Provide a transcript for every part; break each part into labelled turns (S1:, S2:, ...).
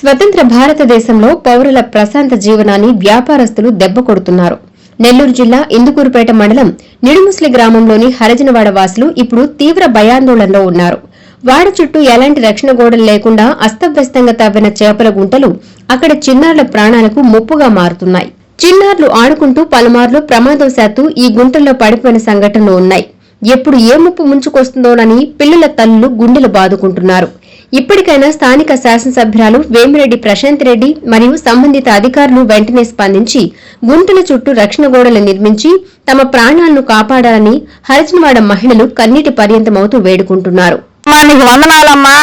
S1: స్వతంత్ర భారతదేశంలో పౌరుల ప్రశాంత జీవనాన్ని వ్యాపారస్తులు దెబ్బకొడుతున్నారు. నెల్లూరు జిల్లా ఇందుకూరుపేట మండలం నిడుముస్లి గ్రామంలోని హరిజనవాడ వాసులు ఇప్పుడు తీవ్ర భయాందోళనలో ఉన్నారు. వాడ చుట్టూ ఎలాంటి రక్షణ గోడలు లేకుండా అస్తవ్యస్తంగా తవ్విన చేపల గుంటలు అక్కడ చిన్నారుల ప్రాణాలకు ముప్పుగా మారుతున్నాయి. చిన్నారులు ఆడుకుంటూ పలుమార్లు ప్రమాదవశాత్తు ఈ గుంటల్లో పడిపోయిన సంఘటనలు ఉన్నాయి. ఎప్పుడు ఏ ముప్పు ముంచుకొస్తుందోనని పిల్లల తల్లులు గుండెలు బాదుకుంటున్నారు. ఇప్పటికైనా స్థానిక శాసనసభ్యురాలు వేమిరెడ్డి ప్రశాంత్ రెడ్డి మరియు సంబంధిత అధికారులు వెంటనే స్పందించి గుంటల చుట్టూ రక్షణ గోడలు నిర్మించి తమ ప్రాణాలను కాపాడాలని హరిజనవాడ మహిళలు కన్నీటి పర్యంతమవుతూ వేడుకుంటున్నారు.
S2: వందనాలమ్మా,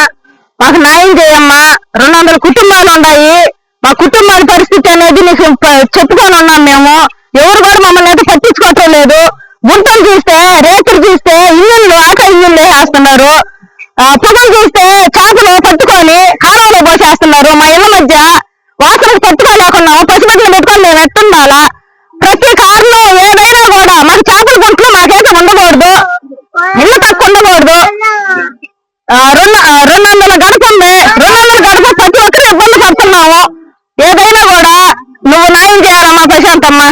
S2: మాకు న్యాయం చేయమ్మా. 200 కుటుంబాలు ఉన్నాయి. మా కుటుంబాల పరిస్థితి అనేది నీకు చెప్పుకొని ఉన్నాం. మేము ఎవరు కూడా మమ్మల్ని అయితే పట్టించుకోవటం లేదు. గుంటలు చూస్తే, రేతులు చూస్తే ఇంజన్లు ఆటో ఇంజన్లు వేసేస్తున్నారు. పొగలు చూస్తే చేపలు పట్టుకొని కాలువలో పోసేస్తున్నారు. మా ఇళ్ల మధ్య వాసనకు పట్టుకోలేకున్నాము. పసిబిడ్డలు పెట్టుకొని మేము ఎట్టుండాలా? ప్రతి కారులో ఏదైనా కూడా మాకు చేపల గుంటలు మాకైతే ఉండకూడదు, ఇల్లు తక్కువ ఉండకూడదు. 200 గడప ఉంది. 200 గడప ప్రతి ఒక్కరు ఇబ్బంది పడుతున్నాము. ఏదైనా కూడా నువ్వు న్యాయం చేయాలమ్మా ప్రశాంతమ్మ.